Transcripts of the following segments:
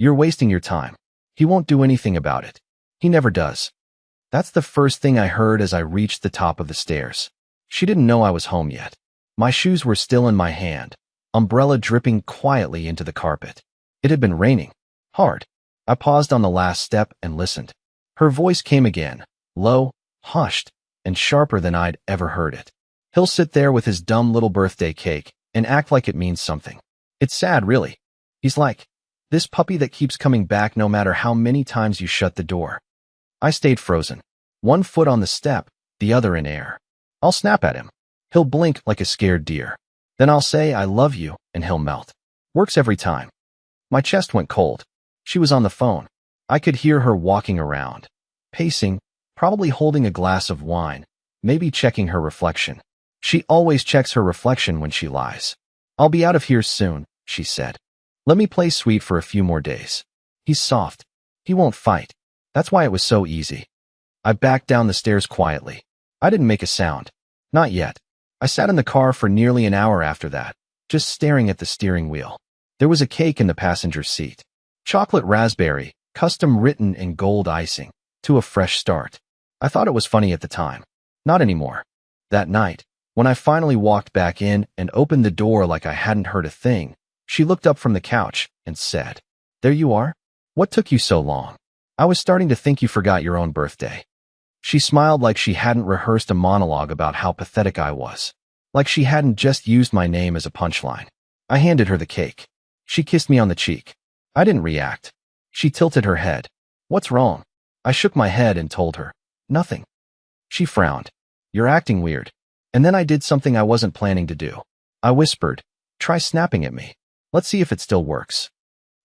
You're wasting your time. He won't do anything about it. He never does. That's the first thing I heard as I reached the top of the stairs. She didn't know I was home yet. My shoes were still in my hand, umbrella dripping quietly into the carpet. It had been raining. Hard. I paused on the last step and listened. Her voice came again, low, hushed, and sharper than I'd ever heard it. He'll sit there with his dumb little birthday cake and act like it means something. It's sad, really. He's like this puppy that keeps coming back no matter how many times you shut the door. I stayed frozen, one foot on the step, the other in air. I'll snap at him. He'll blink like a scared deer. Then I'll say, I love you, and he'll melt. Works every time. My chest went cold. She was on the phone. I could hear her walking around, pacing, probably holding a glass of wine, maybe checking her reflection. She always checks her reflection when she lies. I'll be out of here soon, she said. Let me play sweet for a few more days. He's soft. He won't fight. That's why it was so easy. I backed down the stairs quietly. I didn't make a sound. Not yet. I sat in the car for nearly an hour after that, just staring at the steering wheel. There was a cake in the passenger seat. Chocolate raspberry, custom written in gold icing, to a fresh start. I thought it was funny at the time. Not anymore. That night, when I finally walked back in and opened the door like I hadn't heard a thing, she looked up from the couch and said, There you are? What took you so long? I was starting to think you forgot your own birthday. She smiled like she hadn't rehearsed a monologue about how pathetic I was, like she hadn't just used my name as a punchline. I handed her the cake. She kissed me on the cheek. I didn't react. She tilted her head. What's wrong? I shook my head and told her, Nothing. She frowned. You're acting weird. And then I did something I wasn't planning to do. I whispered, Try snapping at me. Let's see if it still works.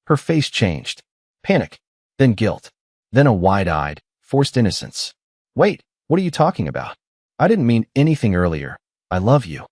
Her face changed. Panic. Then guilt. Then a wide-eyed, forced innocence. Wait, what are you talking about? I didn't mean anything earlier. I love you.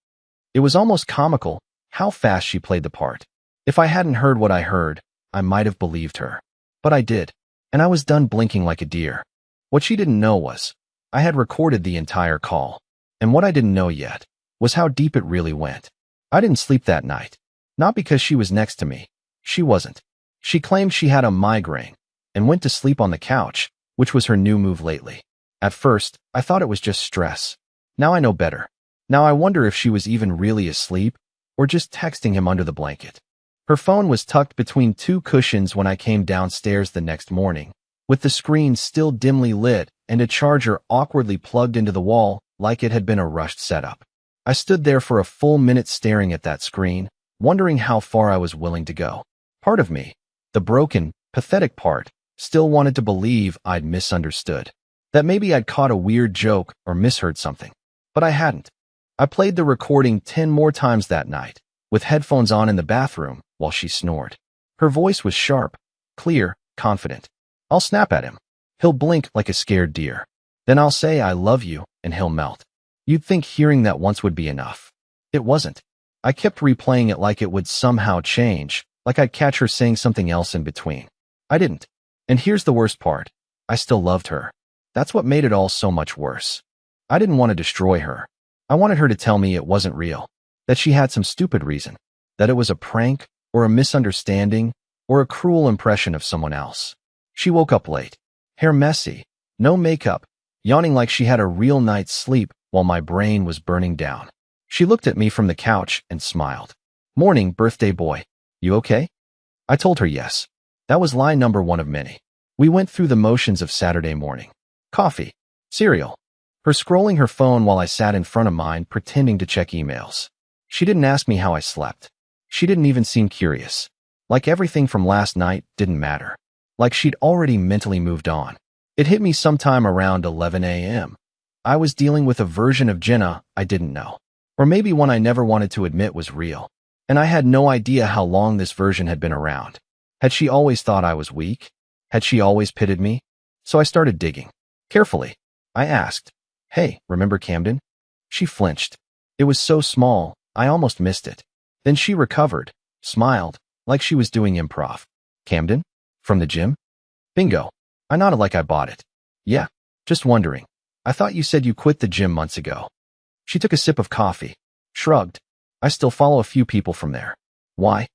It was almost comical how fast she played the part. If I hadn't heard what I heard, I might have believed her. But I did, and I was done blinking like a deer. What she didn't know was, I had recorded the entire call. And what I didn't know yet was how deep it really went. I didn't sleep that night. Not because she was next to me. She wasn't. She claimed she had a migraine and went to sleep on the couch, which was her new move lately. At first, I thought it was just stress. Now I know better. Now I wonder if she was even really asleep or just texting him under the blanket. Her phone was tucked between two cushions when I came downstairs the next morning, with the screen still dimly lit and a charger awkwardly plugged into the wall like it had been a rushed setup. I stood there for a full minute staring at that screen, wondering how far I was willing to go. Part of me, the broken, pathetic part, still wanted to believe I'd misunderstood. That maybe I'd caught a weird joke or misheard something. But I hadn't. I played the recording 10 more times that night, with headphones on in the bathroom while she snored. Her voice was sharp, clear, confident. I'll snap at him. He'll blink like a scared deer. Then I'll say I love you and he'll melt. You'd think hearing that once would be enough. It wasn't. I kept replaying it like it would somehow change, like I'd catch her saying something else in between. I didn't. And here's the worst part. I still loved her. That's what made it all so much worse. I didn't want to destroy her. I wanted her to tell me it wasn't real, that she had some stupid reason, that it was a prank or a misunderstanding or a cruel impression of someone else. She woke up late, hair messy, no makeup, yawning like she had a real night's sleep while my brain was burning down. She looked at me from the couch and smiled. Morning, birthday boy. You okay? I told her yes. That was lie number one of many. We went through the motions of Saturday morning. Coffee. Cereal. Her scrolling her phone while I sat in front of mine pretending to check emails. She didn't ask me how I slept. She didn't even seem curious. Like everything from last night didn't matter. Like she'd already mentally moved on. It hit me sometime around 11 a.m. I was dealing with a version of Jenna I didn't know. Or maybe one I never wanted to admit was real. And I had no idea how long this version had been around. Had she always thought I was weak? Had she always pitied me? So I started digging. Carefully. I asked, Hey, remember Camden? She flinched. It was so small, I almost missed it. Then she recovered, smiled, like she was doing improv. Camden? From the gym? Bingo. I nodded like I bought it. Yeah, just wondering. I thought you said you quit the gym months ago. She took a sip of coffee, shrugged. I still follow a few people from there. Why?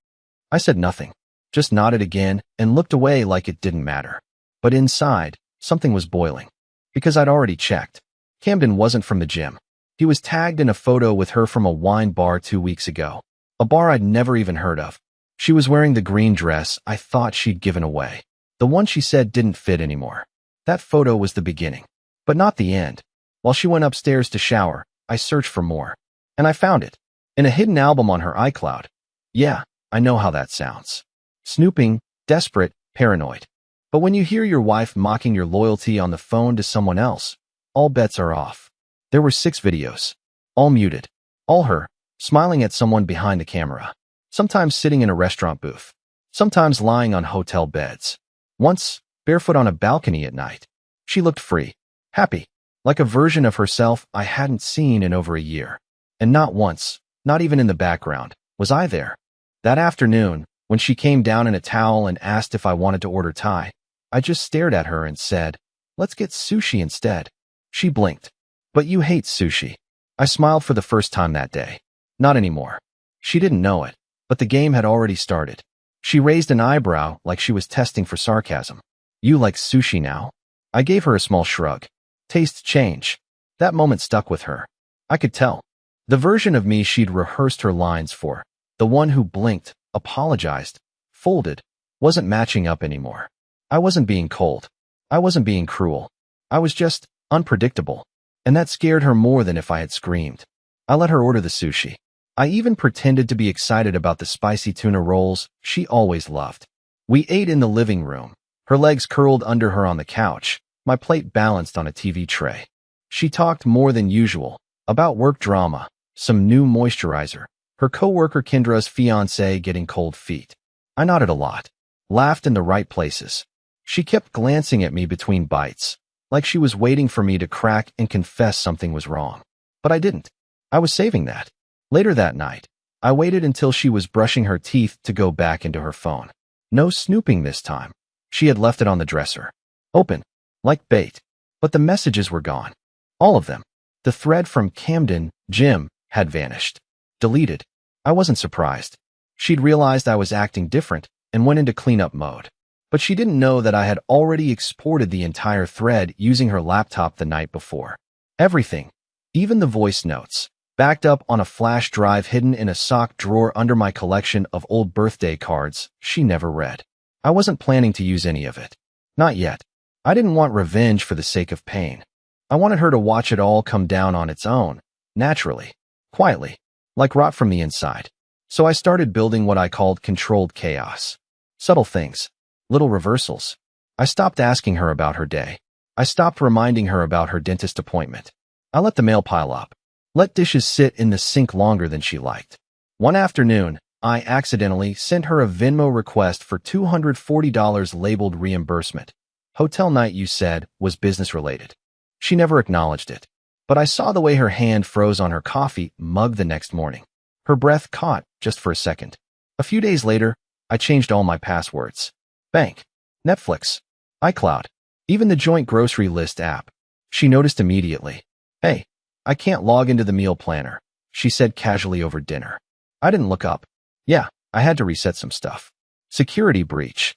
I said nothing. just nodded again and looked away like it didn't matter. But inside, something was boiling. Because I'd already checked. Camden wasn't from the gym. He was tagged in a photo with her from a wine bar 2 weeks ago. A bar I'd never even heard of. She was wearing the green dress I thought she'd given away. The one she said didn't fit anymore. That photo was the beginning. But not the end. While she went upstairs to shower, I searched for more. And I found it. In a hidden album on her iCloud. Yeah, I know how that sounds. Snooping, desperate, paranoid. But when you hear your wife mocking your loyalty on the phone to someone else, all bets are off. There were 6 videos. All muted. All her, smiling at someone behind the camera. Sometimes sitting in a restaurant booth. Sometimes lying on hotel beds. Once, barefoot on a balcony at night. She looked free. Happy. Like a version of herself I hadn't seen in over a year. And not once, not even in the background, was I there. That afternoon, when she came down in a towel and asked if I wanted to order Thai, I just stared at her and said, "Let's get sushi instead." She blinked. "But you hate sushi." I smiled for the first time that day. Not anymore. She didn't know it, but the game had already started. She raised an eyebrow like she was testing for sarcasm. "You like sushi now?" I gave her a small shrug. Taste change. That moment stuck with her. I could tell. The version of me she'd rehearsed her lines for, the one who blinked, apologized, folded, wasn't matching up anymore. I wasn't being cold. I wasn't being cruel. I was just unpredictable. And that scared her more than if I had screamed. I let her order the sushi. I even pretended to be excited about the spicy tuna rolls she always loved. We ate in the living room, her legs curled under her on the couch, my plate balanced on a TV tray. She talked more than usual, about work drama, some new moisturizer, her coworker Kendra's fiancé getting cold feet. I nodded a lot, laughed in the right places. She kept glancing at me between bites, like she was waiting for me to crack and confess something was wrong. But I didn't. I was saving that. Later that night, I waited until she was brushing her teeth to go back into her phone. No snooping this time. She had left it on the dresser. Open. Like bait. But the messages were gone. All of them. The thread from Camden, Jim, had vanished. Deleted. I wasn't surprised. She'd realized I was acting different and went into cleanup mode. But she didn't know that I had already exported the entire thread using her laptop the night before. Everything, even the voice notes, backed up on a flash drive hidden in a sock drawer under my collection of old birthday cards she never read. I wasn't planning to use any of it. Not yet. I didn't want revenge for the sake of pain. I wanted her to watch it all come down on its own, naturally, quietly, like rot from the inside. So I started building what I called controlled chaos. Subtle things. Little reversals. I stopped asking her about her day. I stopped reminding her about her dentist appointment. I let the mail pile up. Let dishes sit in the sink longer than she liked. One afternoon, I accidentally sent her a Venmo request for $240 labeled reimbursement. Hotel night, you said, was business related. She never acknowledged it. But I saw the way her hand froze on her coffee mug the next morning. Her breath caught just for a second. A few days later, I changed all my passwords. Bank, Netflix, iCloud, even the joint grocery list app. She noticed immediately. "Hey, I can't log into the meal planner," she said casually over dinner. I didn't look up. Yeah, I had to reset some stuff. Security breach.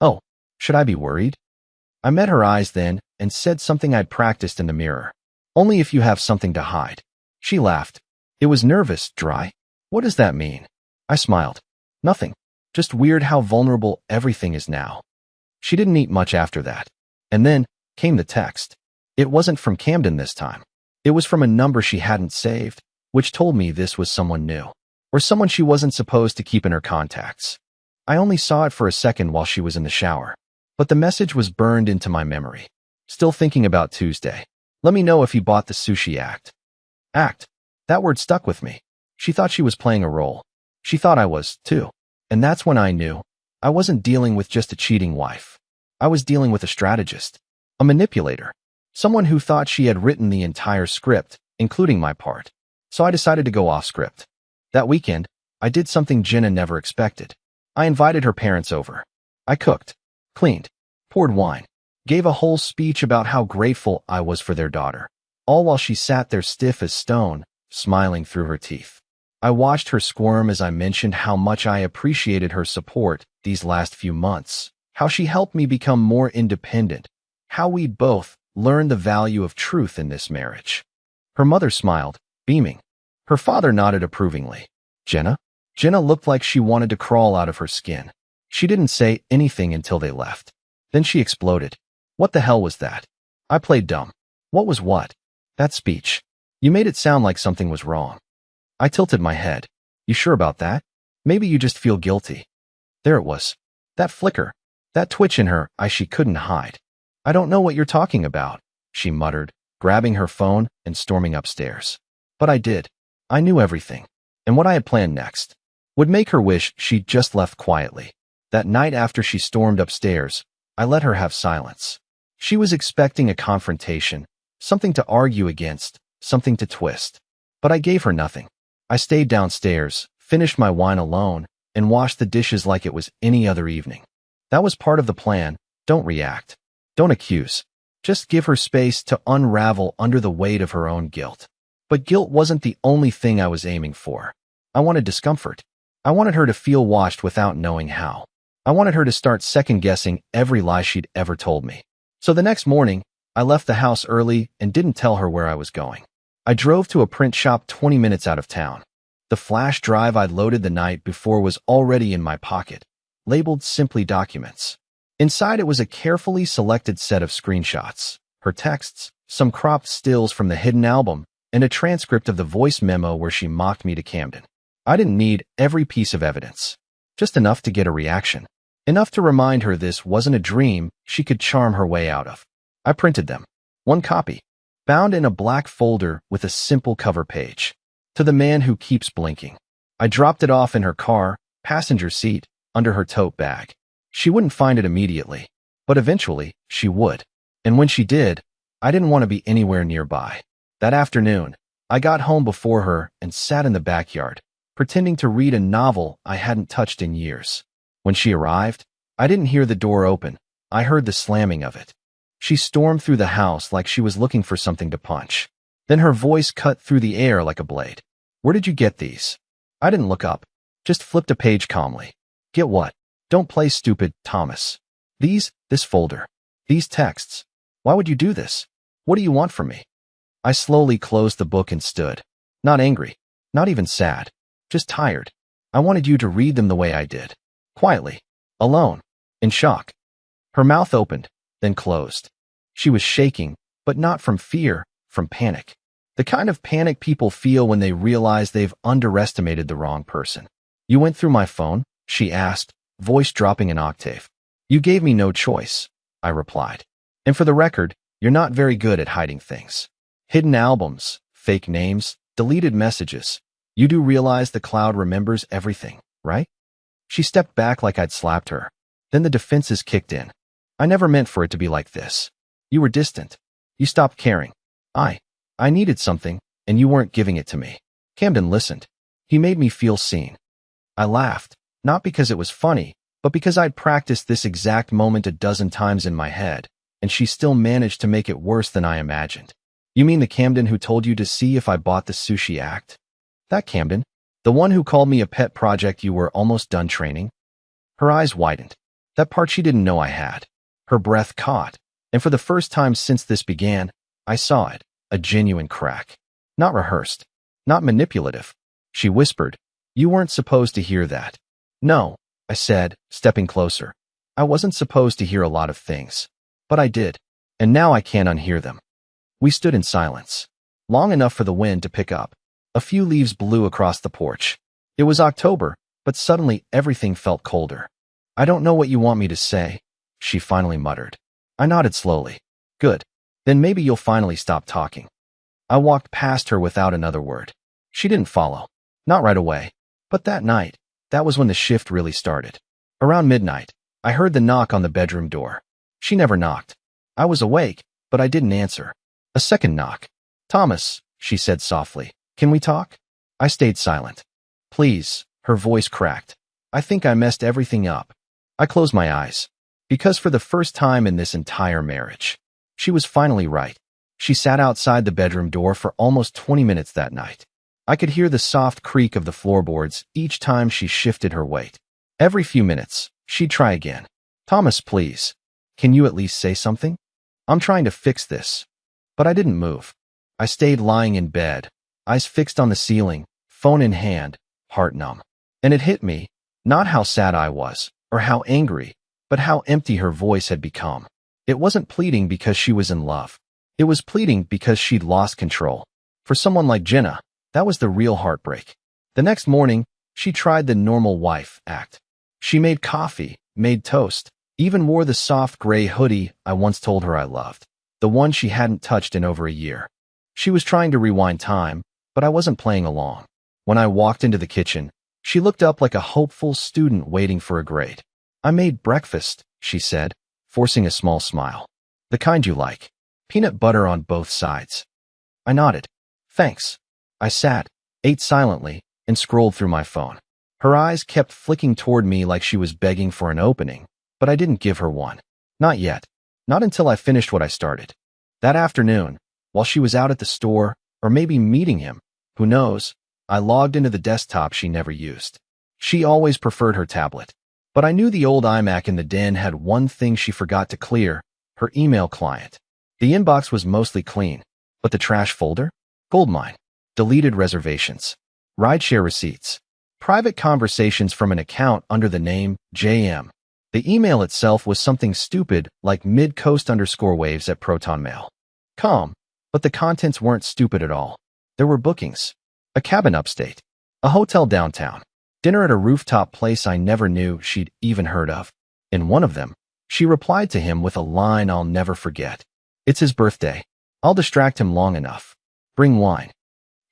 Oh, should I be worried? I met her eyes then and said something I'd practiced in the mirror. "Only if you have something to hide." She laughed. It was nervous, dry. "What does that mean?" I smiled. "Nothing. Just weird how vulnerable everything is now." She didn't eat much after that. And then came the text. It wasn't from Camden this time. It was from a number she hadn't saved, which told me this was someone new, or someone she wasn't supposed to keep in her contacts. I only saw it for a second while she was in the shower, but the message was burned into my memory. "Still thinking about Tuesday. Let me know if you bought the sushi act." Act. That word stuck with me. She thought she was playing a role. She thought I was, too. And that's when I knew I wasn't dealing with just a cheating wife. I was dealing with a strategist, a manipulator, someone who thought she had written the entire script, including my part. So I decided to go off script. That weekend, I did something Jenna never expected. I invited her parents over. I cooked, cleaned, poured wine, gave a whole speech about how grateful I was for their daughter, all while she sat there stiff as stone, smiling through her teeth. I watched her squirm as I mentioned how much I appreciated her support, these last few months, how she helped me become more independent, how we both learned the value of truth in this marriage. Her mother smiled, beaming. Her father nodded approvingly. Jenna? Jenna looked like she wanted to crawl out of her skin. She didn't say anything until they left. Then she exploded. What the hell was that? I played dumb. What was what? That speech. You made it sound like something was wrong. I tilted my head. You sure about that? Maybe you just feel guilty. There it was. That flicker. That twitch in her eye she couldn't hide. I don't know what you're talking about, she muttered, grabbing her phone and storming upstairs. But I did. I knew everything. And what I had planned next would make her wish she'd just left quietly. That night after she stormed upstairs, I let her have silence. She was expecting a confrontation, something to argue against, something to twist. But I gave her nothing. I stayed downstairs, finished my wine alone, and washed the dishes like it was any other evening. That was part of the plan. Don't react. Don't accuse. Just give her space to unravel under the weight of her own guilt. But guilt wasn't the only thing I was aiming for. I wanted discomfort. I wanted her to feel watched without knowing how. I wanted her to start second-guessing every lie she'd ever told me. So the next morning, I left the house early and didn't tell her where I was going. I drove to a print shop 20 minutes out of town. The flash drive I'd loaded the night before was already in my pocket, labeled simply documents. Inside it was a carefully selected set of screenshots, her texts, some cropped stills from the hidden album, and a transcript of the voice memo where she mocked me to Camden. I didn't need every piece of evidence, just enough to get a reaction. Enough to remind her this wasn't a dream she could charm her way out of. I printed them. One copy, bound in a black folder with a simple cover page. To the man who keeps blinking. I dropped it off in her car, passenger seat, under her tote bag. She wouldn't find it immediately, but eventually she would. And when she did, I didn't want to be anywhere nearby. That afternoon, I got home before her and sat in the backyard, pretending to read a novel I hadn't touched in years. When she arrived, I didn't hear the door open. I heard the slamming of it. She stormed through the house like she was looking for something to punch. Then her voice cut through the air like a blade. Where did you get these? I didn't look up, just flipped a page calmly. Get what? Don't play stupid, Thomas. This folder. These texts. Why would you do this? What do you want from me? I slowly closed the book and stood. Not angry. Not even sad. Just tired. I wanted you to read them the way I did. Quietly. Alone. In shock. Her mouth opened, then closed. She was shaking, but not from fear, from panic. The kind of panic people feel when they realize they've underestimated the wrong person. You went through my phone? She asked, voice dropping an octave. You gave me no choice, I replied. And for the record, you're not very good at hiding things. Hidden albums, fake names, deleted messages. You do realize the cloud remembers everything, right? She stepped back like I'd slapped her. Then the defenses kicked in. I never meant for it to be like this. You were distant. You stopped caring. I needed something, and you weren't giving it to me. Camden listened. He made me feel seen. I laughed, not because it was funny, but because I'd practiced this exact moment a dozen times in my head, and she still managed to make it worse than I imagined. You mean the Camden who told you to see if I bought the sushi act? That Camden? The one who called me a pet project you were almost done training? Her eyes widened. That part she didn't know I had. Her breath caught, and for the first time since this began, I saw it, a genuine crack. Not rehearsed. Not manipulative. She whispered, You weren't supposed to hear that. No, I said, stepping closer. I wasn't supposed to hear a lot of things. But I did, and now I can't unhear them. We stood in silence, long enough for the wind to pick up. A few leaves blew across the porch. It was October, but suddenly everything felt colder. I don't know what you want me to say, she finally muttered. I nodded slowly. Good. Then maybe you'll finally stop talking. I walked past her without another word. She didn't follow. Not right away. But that night, that was when the shift really started. Around midnight, I heard the knock on the bedroom door. She never knocked. I was awake, but I didn't answer. A second knock. Thomas, she said softly, can we talk? I stayed silent. Please, her voice cracked. I think I messed everything up. I closed my eyes. Because for the first time in this entire marriage, she was finally right. She sat outside the bedroom door for almost 20 minutes that night. I could hear the soft creak of the floorboards each time she shifted her weight. Every few minutes, She'd try again. Thomas, please. Can you at least say something? I'm trying to fix this. But I didn't move. I stayed lying in bed, eyes fixed on the ceiling, phone in hand, heart numb. And it hit me, not how sad I was, or how angry, but how empty her voice had become. It wasn't pleading because she was in love. It was pleading because she'd lost control. For someone like Jenna, that was the real heartbreak. The next morning, she tried the normal wife act. She made coffee, made toast, even wore the soft gray hoodie I once told her I loved, the one she hadn't touched in over a year. She was trying to rewind time, but I wasn't playing along. When I walked into the kitchen, she looked up like a hopeful student waiting for a grade. I made breakfast, she said, forcing a small smile. The kind you like. Peanut butter on both sides. I nodded. Thanks. I sat, ate silently, and scrolled through my phone. Her eyes kept flicking toward me like she was begging for an opening, but I didn't give her one. Not yet. Not until I finished what I started. That afternoon, while she was out at the store, or maybe meeting him, who knows, I logged into the desktop she never used. She always preferred her tablet. But I knew the old iMac in the den had one thing she forgot to clear, her email client. The inbox was mostly clean, but the trash folder? Goldmine. Deleted reservations. Rideshare receipts. Private conversations from an account under the name JM. The email itself was something stupid like midcoast_waves at protonmail.com, but the contents weren't stupid at all. There were bookings. A cabin upstate. A hotel downtown. Dinner at a rooftop place I never knew she'd even heard of. In one of them, she replied to him with a line I'll never forget. It's his birthday. I'll distract him long enough. Bring wine.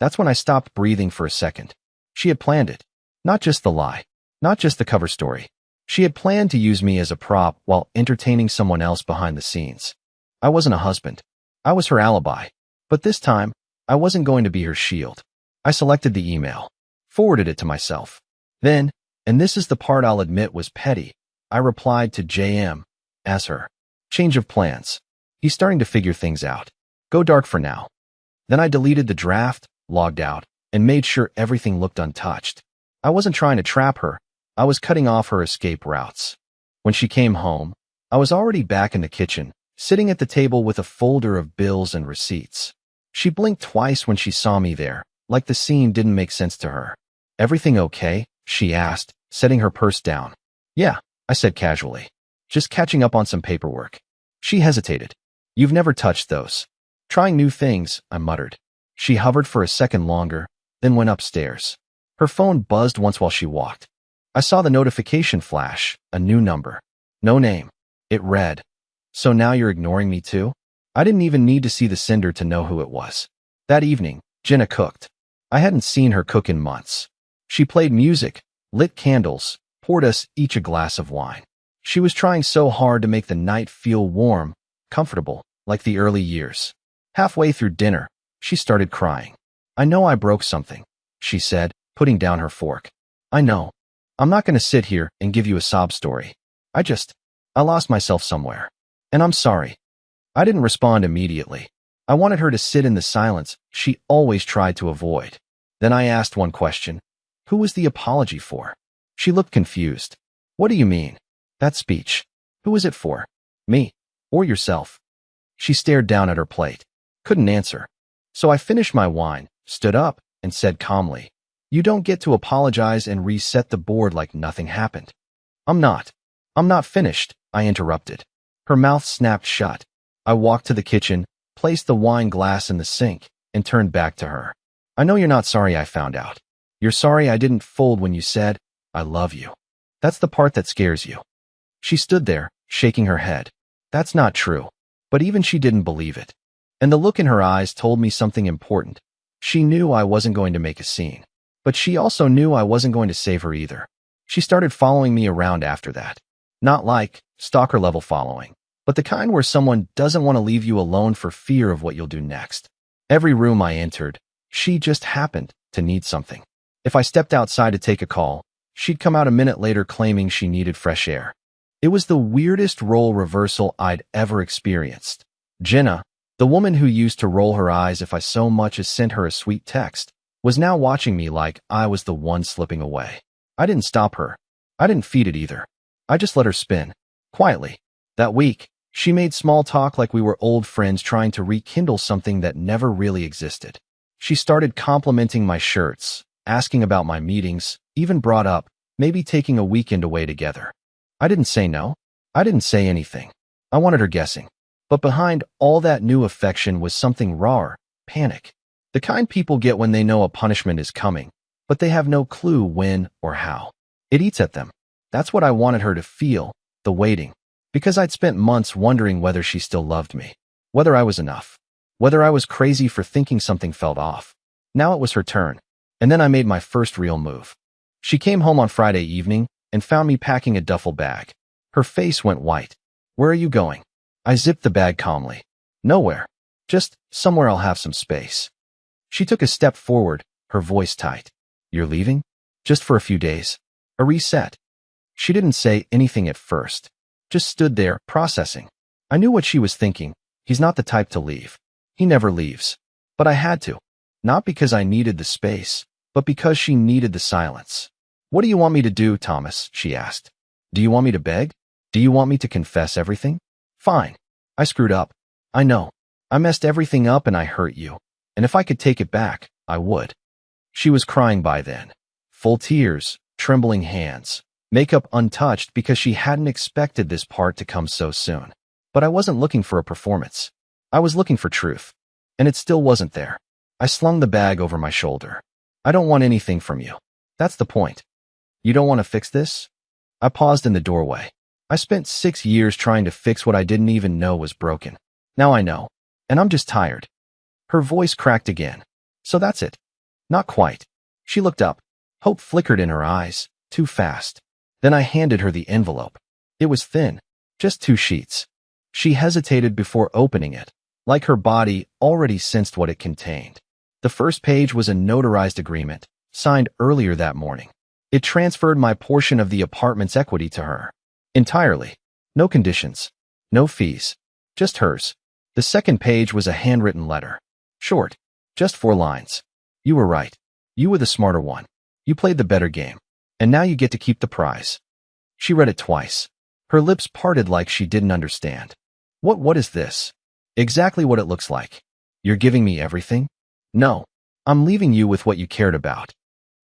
That's when I stopped breathing for a second. She had planned it. Not just the lie. Not just the cover story. She had planned to use me as a prop while entertaining someone else behind the scenes. I wasn't a husband. I was her alibi. But this time, I wasn't going to be her shield. I selected the email. Forwarded it to myself. Then, and this is the part I'll admit was petty, I replied to JM as her. Change of plans. He's starting to figure things out. Go dark for now. Then I deleted the draft, logged out, and made sure everything looked untouched. I wasn't trying to trap her. I was cutting off her escape routes. When she came home, I was already back in the kitchen, sitting at the table with a folder of bills and receipts. She blinked twice when she saw me there, like the scene didn't make sense to her. Everything okay? She asked, setting her purse down. Yeah, I said casually. Just catching up on some paperwork. She hesitated. You've never touched those. Trying new things, I muttered. She hovered for a second longer, then went upstairs. Her phone buzzed once while she walked. I saw the notification flash, a new number. No name. It read, "So now you're ignoring me too?" I didn't even need to see the sender to know who it was. That evening, Jenna cooked. I hadn't seen her cook in months. She played music, lit candles, poured us each a glass of wine. She was trying so hard to make the night feel warm, comfortable, like the early years. Halfway through dinner, she started crying. I know I broke something, she said, putting down her fork. I know. I'm not going to sit here and give you a sob story. I lost myself somewhere. And I'm sorry. I didn't respond immediately. I wanted her to sit in the silence she always tried to avoid. Then I asked one question. Who was the apology for? She looked confused. What do you mean? That speech. Who was it for? Me? Or yourself? She stared down at her plate. Couldn't answer. So I finished my wine, stood up, and said calmly, You don't get to apologize and reset the board like nothing happened. I'm not finished, I interrupted. Her mouth snapped shut. I walked to the kitchen, placed the wine glass in the sink, and turned back to her. I know you're not sorry I found out. You're sorry I didn't fold when you said, I love you. That's the part that scares you. She stood there, shaking her head. That's not true. But even she didn't believe it. And the look in her eyes told me something important. She knew I wasn't going to make a scene. But she also knew I wasn't going to save her either. She started following me around after that. Not like stalker-level following, but the kind where someone doesn't want to leave you alone for fear of what you'll do next. Every room I entered, she just happened to need something. If I stepped outside to take a call, she'd come out a minute later claiming she needed fresh air. It was the weirdest role reversal I'd ever experienced. Jenna, the woman who used to roll her eyes if I so much as sent her a sweet text, was now watching me like I was the one slipping away. I didn't stop her. I didn't feed it either. I just let her spin. Quietly. That week, she made small talk like we were old friends trying to rekindle something that never really existed. She started complimenting my shirts, asking about my meetings, even brought up maybe taking a weekend away together. I didn't say no. I didn't say anything. I wanted her guessing. But behind all that new affection was something rawer, panic. The kind people get when they know a punishment is coming, but they have no clue when or how. It eats at them. That's what I wanted her to feel, the waiting. Because I'd spent months wondering whether she still loved me, whether I was enough, whether I was crazy for thinking something felt off. Now it was her turn, and then I made my first real move. She came home on Friday evening and found me packing a duffel bag. Her face went white. Where are you going? I zipped the bag calmly. Nowhere. Just somewhere I'll have some space. She took a step forward, her voice tight. You're leaving? Just for a few days. A reset. She didn't say anything at first. Just stood there, processing. I knew what she was thinking. He's not the type to leave. He never leaves. But I had to. Not because I needed the space, but because she needed the silence. What do you want me to do, Thomas? She asked. Do you want me to beg? Do you want me to confess everything? Fine. I screwed up. I know. I messed everything up and I hurt you. And if I could take it back, I would. She was crying by then. Full tears, trembling hands, makeup untouched because she hadn't expected this part to come so soon. But I wasn't looking for a performance. I was looking for truth. And it still wasn't there. I slung the bag over my shoulder. I don't want anything from you. That's the point. You don't want to fix this? I paused in the doorway. I spent 6 years trying to fix what I didn't even know was broken. Now I know. And I'm just tired. Her voice cracked again. So that's it. Not quite. She looked up. Hope flickered in her eyes, too fast. Then I handed her the envelope. It was thin. Just 2 sheets. She hesitated before opening it, like her body already sensed what it contained. The first page was a notarized agreement, signed earlier that morning. It transferred my portion of the apartment's equity to her. Entirely. No conditions. No fees. Just hers. The second page was a handwritten letter. Short. Just 4 lines. You were right. You were the smarter one. You played the better game. And now you get to keep the prize. She read it twice. Her lips parted like she didn't understand. What is this? Exactly what it looks like. You're giving me everything? No. I'm leaving you with what you cared about.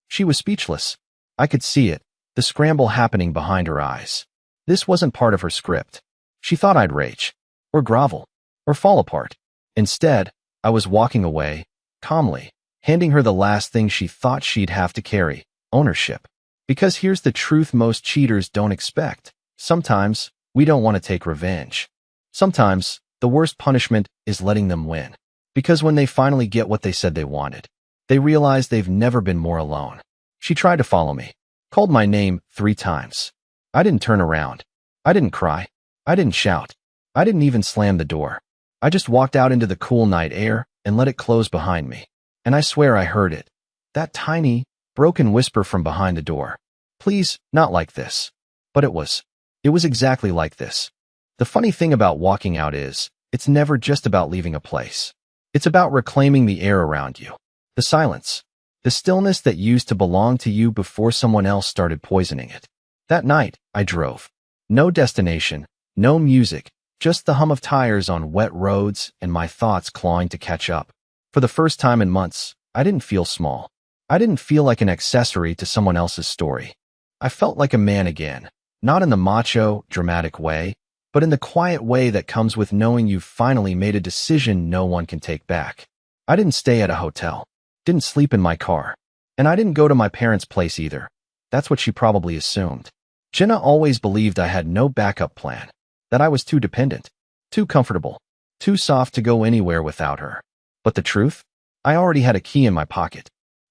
She was speechless. I could see it, the scramble happening behind her eyes. This wasn't part of her script. She thought I'd rage, or grovel, or fall apart. Instead, I was walking away, calmly, handing her the last thing she thought she'd have to carry, ownership. Because here's the truth most cheaters don't expect. Sometimes, we don't want to take revenge. Sometimes, the worst punishment is letting them win. Because when they finally get what they said they wanted, they realize they've never been more alone. She tried to follow me, called my name 3 times. I didn't turn around. I didn't cry. I didn't shout. I didn't even slam the door. I just walked out into the cool night air and let it close behind me. And I swear I heard it. That tiny, broken whisper from behind the door. Please, not like this. But it was. It was exactly like this. The funny thing about walking out is, it's never just about leaving a place. It's about reclaiming the air around you. The silence. The stillness that used to belong to you before someone else started poisoning it. That night, I drove. No destination, no music, just the hum of tires on wet roads and my thoughts clawing to catch up. For the first time in months, I didn't feel small. I didn't feel like an accessory to someone else's story. I felt like a man again, not in the macho, dramatic way, but in the quiet way that comes with knowing you've finally made a decision no one can take back. I didn't stay at a hotel. Didn't sleep in my car. And I didn't go to my parents' place either. That's what she probably assumed. Jenna always believed I had no backup plan, that I was too dependent, too comfortable, too soft to go anywhere without her. But the truth? I already had a key in my pocket.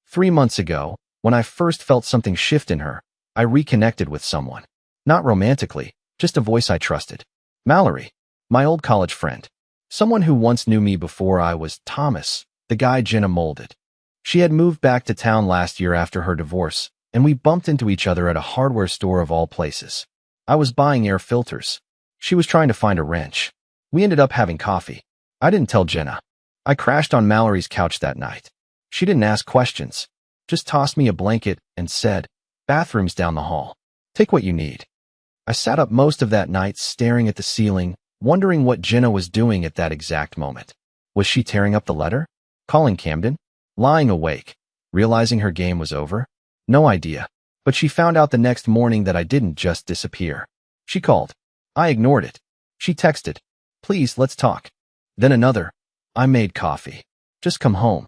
3 months ago, when I first felt something shift in her, I reconnected with someone. Not romantically, just a voice I trusted. Mallory, my old college friend. Someone who once knew me before I was Thomas, the guy Jenna molded. She had moved back to town last year after her divorce, and we bumped into each other at a hardware store of all places. I was buying air filters. She was trying to find a wrench. We ended up having coffee. I didn't tell Jenna. I crashed on Mallory's couch that night. She didn't ask questions, just tossed me a blanket and said, "Bathroom's down the hall. Take what you need." I sat up most of that night staring at the ceiling, wondering what Jenna was doing at that exact moment. Was she tearing up the letter? Calling Camden? Lying awake? Realizing her game was over? No idea. But she found out the next morning that I didn't just disappear. She called. I ignored it. She texted. Please, let's talk. Then another. I made coffee. Just come home.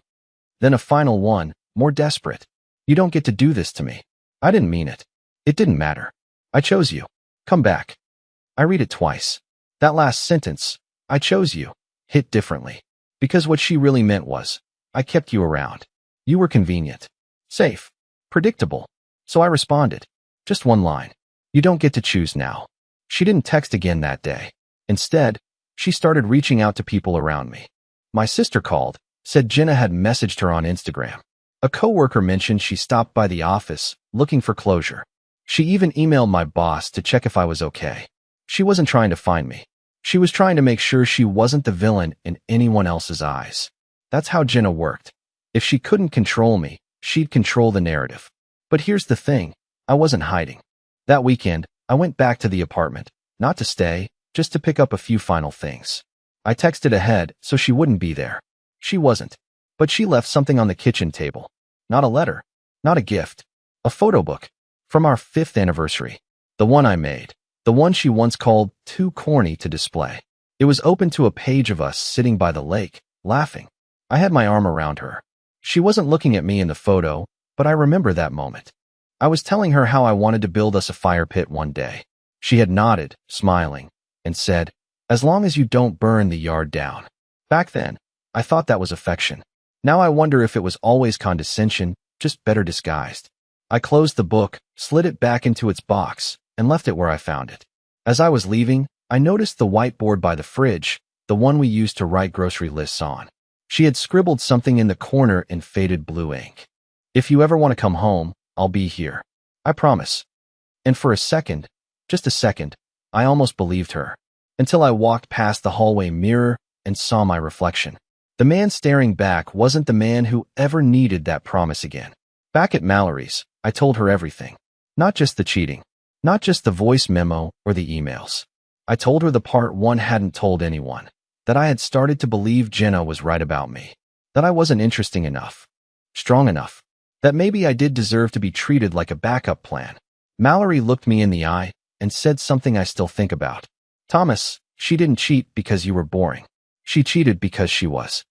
Then a final one, more desperate. You don't get to do this to me. I didn't mean it. It didn't matter. I chose you. Come back. I read it twice. That last sentence, I chose you, hit differently. Because what she really meant was, I kept you around. You were convenient. Safe. Predictable. So I responded. Just one line. You don't get to choose now. She didn't text again that day. Instead, she started reaching out to people around me. My sister called, said Jenna had messaged her on Instagram. A coworker mentioned she stopped by the office, looking for closure. She even emailed my boss to check if I was okay. She wasn't trying to find me. She was trying to make sure she wasn't the villain in anyone else's eyes. That's how Jenna worked. If she couldn't control me, she'd control the narrative. But here's the thing, I wasn't hiding. That weekend, I went back to the apartment, not to stay, just to pick up a few final things. I texted ahead so she wouldn't be there. She wasn't. But she left something on the kitchen table. Not a letter. Not a gift. A photo book. From our 5th anniversary. The one I made. The one she once called too corny to display. It was open to a page of us sitting by the lake, laughing. I had my arm around her. She wasn't looking at me in the photo, but I remember that moment. I was telling her how I wanted to build us a fire pit one day. She had nodded, smiling, and said, as long as you don't burn the yard down. Back then, I thought that was affection. Now I wonder if it was always condescension, just better disguised. I closed the book, slid it back into its box, and left it where I found it. As I was leaving, I noticed the whiteboard by the fridge, the one we used to write grocery lists on. She had scribbled something in the corner in faded blue ink. If you ever want to come home, I'll be here. I promise. And for a second, just a second, I almost believed her. Until I walked past the hallway mirror and saw my reflection. The man staring back wasn't the man who ever needed that promise again. Back at Mallory's, I told her everything. Not just the cheating. Not just the voice memo or the emails. I told her the part one hadn't told anyone. That I had started to believe Jenna was right about me. That I wasn't interesting enough. Strong enough. That maybe I did deserve to be treated like a backup plan. Mallory looked me in the eye and said something I still think about. Thomas, she didn't cheat because you were boring. She cheated because she was.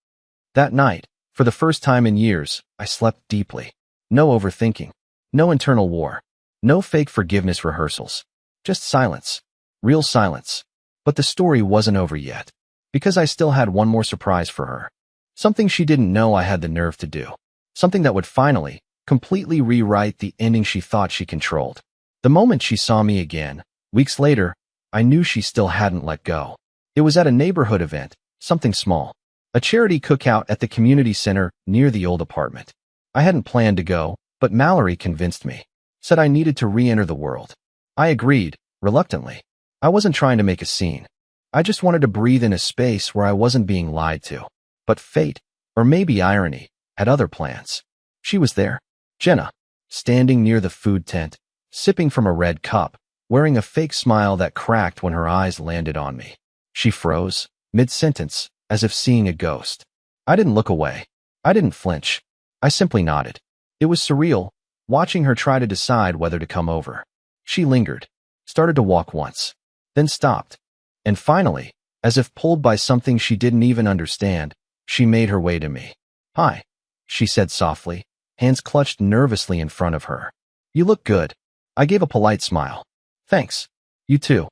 That night, for the first time in years, I slept deeply. No overthinking. No internal war. No fake forgiveness rehearsals. Just silence. Real silence. But the story wasn't over yet. Because I still had one more surprise for her. Something she didn't know I had the nerve to do. Something that would finally, completely rewrite the ending she thought she controlled. The moment she saw me again, weeks later, I knew she still hadn't let go. It was at a neighborhood event, something small. A charity cookout at the community center near the old apartment. I hadn't planned to go, but Mallory convinced me. Said I needed to re-enter the world. I agreed, reluctantly. I wasn't trying to make a scene. I just wanted to breathe in a space where I wasn't being lied to. But fate, or maybe irony, had other plans. She was there. Jenna, standing near the food tent, sipping from a red cup, wearing a fake smile that cracked when her eyes landed on me. She froze, mid-sentence, as if seeing a ghost. I didn't look away. I didn't flinch. I simply nodded. It was surreal, watching her try to decide whether to come over. She lingered, started to walk once, then stopped. And finally, as if pulled by something she didn't even understand, she made her way to me. Hi, she said softly, hands clutched nervously in front of her. You look good. I gave a polite smile. Thanks. You too.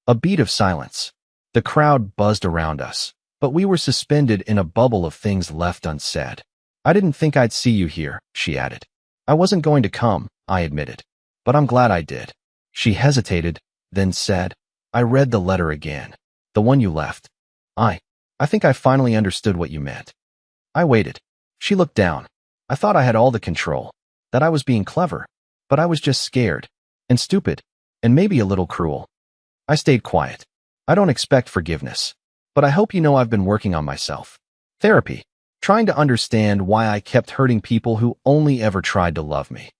A beat of silence. The crowd buzzed around us, but we were suspended in a bubble of things left unsaid. I didn't think I'd see you here, she added. I wasn't going to come, I admitted. But I'm glad I did. She hesitated, then said, I read the letter again. The one you left. I think I finally understood what you meant. I waited. She looked down. I thought I had all the control. That I was being clever. But I was just scared. And stupid. And maybe a little cruel. I stayed quiet. I don't expect forgiveness. But I hope you know I've been working on myself. Therapy. Trying to understand why I kept hurting people who only ever tried to love me.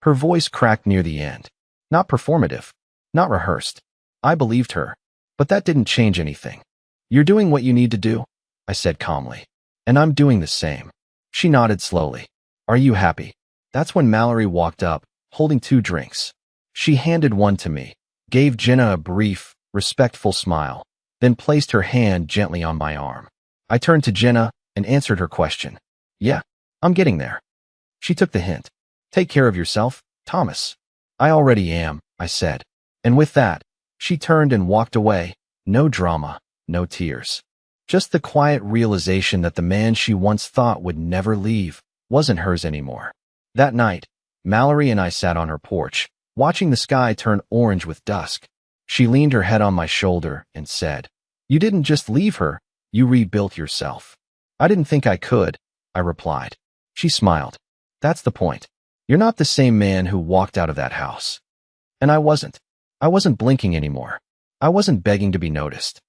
Her voice cracked near the end. Not performative. not rehearsed. I believed her, but that didn't change anything. You're doing what you need to do, I said calmly. And I'm doing the same. She nodded slowly. Are you happy? That's when Mallory walked up, holding 2 drinks. She handed one to me, gave Jenna a brief, respectful smile, then placed her hand gently on my arm. I turned to Jenna and answered her question. Yeah, I'm getting there. She took the hint. Take care of yourself, Thomas. I already am, I said. And with that, she turned and walked away. No drama, no tears. Just the quiet realization that the man she once thought would never leave wasn't hers anymore. That night, Mallory and I sat on her porch, watching the sky turn orange with dusk. She leaned her head on my shoulder and said, You didn't just leave her, you rebuilt yourself. I didn't think I could, I replied. She smiled. That's the point. You're not the same man who walked out of that house. And I wasn't. I wasn't blinking anymore. I wasn't begging to be noticed.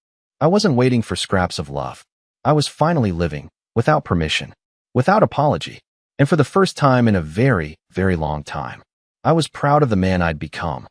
I wasn't waiting for scraps of love. I was finally living, without permission, without apology, and for the first time in a very, very long time. I was proud of the man I'd become,